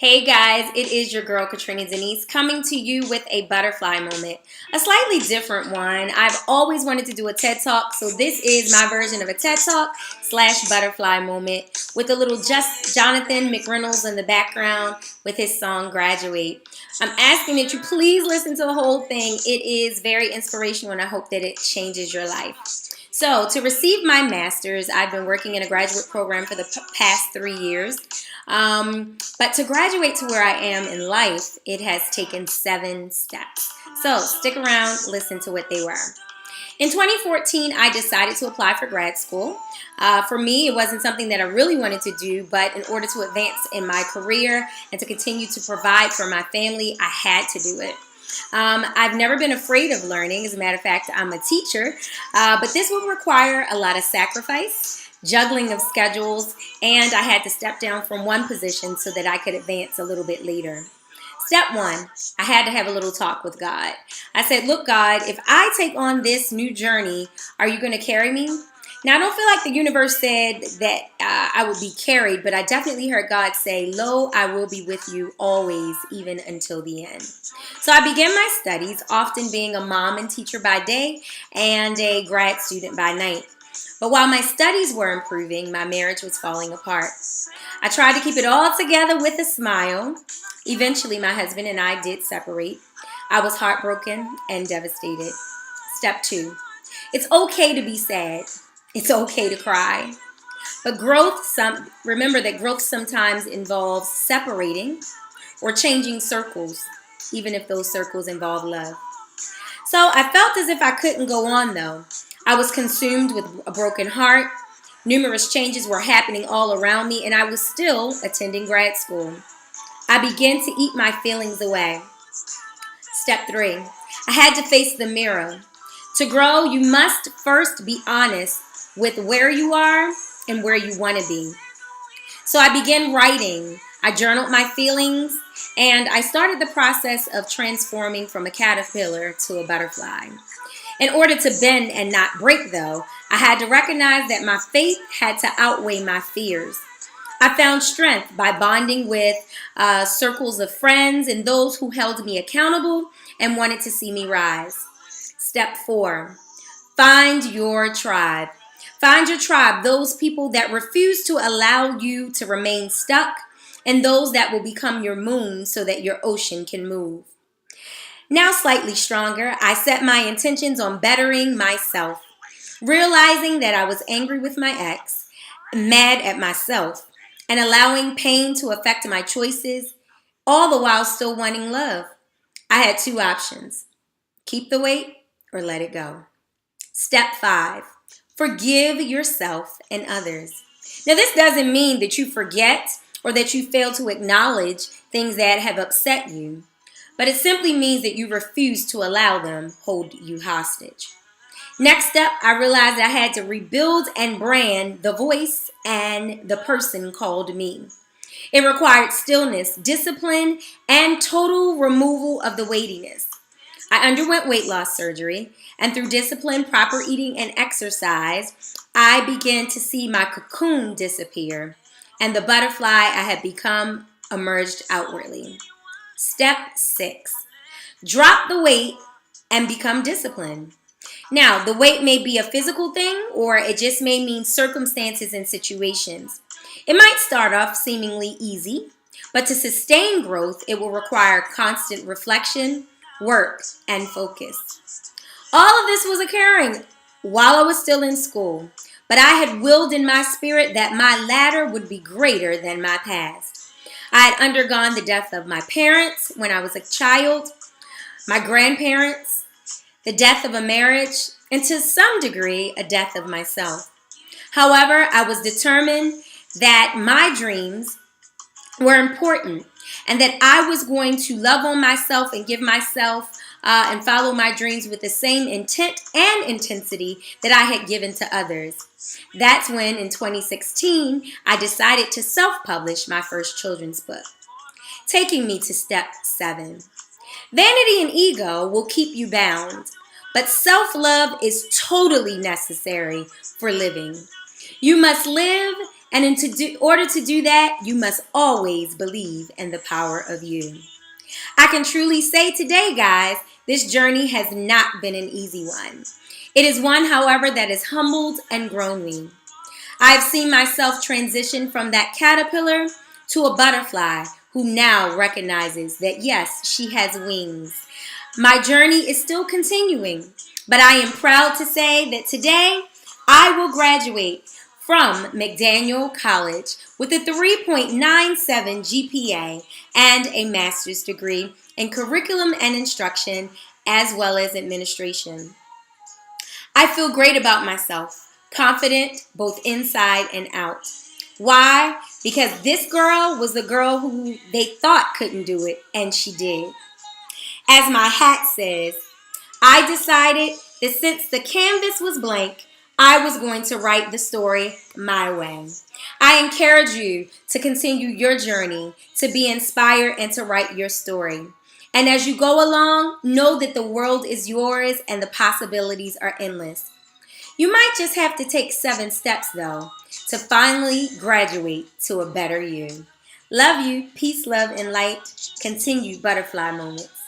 Hey guys, it is your girl Katrina Denise coming to you with a butterfly moment, a slightly different one. I've always wanted to do a TED Talk, so this is my version of a TED Talk / butterfly moment with a little just Jonathan McReynolds in the background with his song Graduate. I'm asking that you please listen to the whole thing. It is very inspirational and I hope that it changes your life. So, to receive my master's, I've been working in a graduate program for the past 3 years. But to graduate to where I am in life, it has taken 7 steps. So, stick around, listen to what they were. In 2014, I decided to apply for grad school. For me, it wasn't something that I really wanted to do, but in order to advance in my career and to continue to provide for my family, I had to do it. I've never been afraid of learning. As a matter of fact, I'm a teacher, but this would require a lot of sacrifice, juggling of schedules, and I had to step down from one position so that I could advance a little bit later. Step one, I had to have a little talk with God. I said, look, God, if I take on this new journey, are you going to carry me? Now, I don't feel like the universe said that I would be carried, but I definitely heard God say, lo, I will be with you always, even until the end. So I began my studies, often being a mom and teacher by day and a grad student by night. But while my studies were improving, my marriage was falling apart. I tried to keep it all together with a smile. Eventually, my husband and I did separate. I was heartbroken and devastated. Step two, it's okay to be sad. It's okay to cry. But remember that growth sometimes involves separating or changing circles, even if those circles involve love. So I felt as if I couldn't go on though. I was consumed with a broken heart. Numerous changes were happening all around me, and I was still attending grad school. I began to eat my feelings away. Step three, I had to face the mirror. To grow, you must first be honest with where you are and where you want to be. So I began writing. I journaled my feelings, and I started the process of transforming from a caterpillar to a butterfly. In order to bend and not break, though, I had to recognize that my faith had to outweigh my fears. I found strength by bonding with circles of friends and those who held me accountable and wanted to see me rise. Step four, find your tribe. Find your tribe, those people that refuse to allow you to remain stuck, and those that will become your moon so that your ocean can move. Now slightly stronger, I set my intentions on bettering myself, realizing that I was angry with my ex, mad at myself, and allowing pain to affect my choices, all the while still wanting love. I had 2 options: keep the weight or let it go. Step 5, forgive yourself and others. Now, this doesn't mean that you forget or that you fail to acknowledge things that have upset you, but it simply means that you refuse to allow them hold you hostage. Next step, I realized I had to rebuild and brand the voice and the person called me. It required stillness, discipline, and total removal of the weightiness. I underwent weight loss surgery, and through discipline, proper eating, and exercise, I began to see my cocoon disappear, and the butterfly I had become emerged outwardly. Step 6, drop the weight and become disciplined. Now, the weight may be a physical thing, or it just may mean circumstances and situations. It might start off seemingly easy, but to sustain growth, it will require constant reflection, work, and focus. All of this was occurring while I was still in school, but I had willed in my spirit that my latter would be greater than my past. I had undergone the death of my parents when I was a child, my grandparents, the death of a marriage, and to some degree, a death of myself. However, I was determined that my dreams were important and that I was going to love on myself and give myself and follow my dreams with the same intent and intensity that I had given to others. That's when, in 2016, I decided to self-publish my first children's book, taking me to step 7. Vanity and ego will keep you bound, but self-love is totally necessary for living. You must live And order to do that, you must always believe in the power of you. I can truly say today, guys, this journey has not been an easy one. It is one, however, that has humbled and grown me. I've seen myself transition from that caterpillar to a butterfly who now recognizes that yes, she has wings. My journey is still continuing, but I am proud to say that today I will graduate from McDaniel College with a 3.97 GPA and a master's degree in curriculum and instruction as well as administration. I feel great about myself, confident both inside and out. Why? Because this girl was the girl who they thought couldn't do it, and she did. As my hat says, I decided that since the canvas was blank, I was going to write the story my way. I encourage you to continue your journey, to be inspired, and to write your story. And as you go along, know that the world is yours and the possibilities are endless. You might just have to take 7 steps, though, to finally graduate to a better you. Love you. Peace, love, and light. Continue butterfly moments.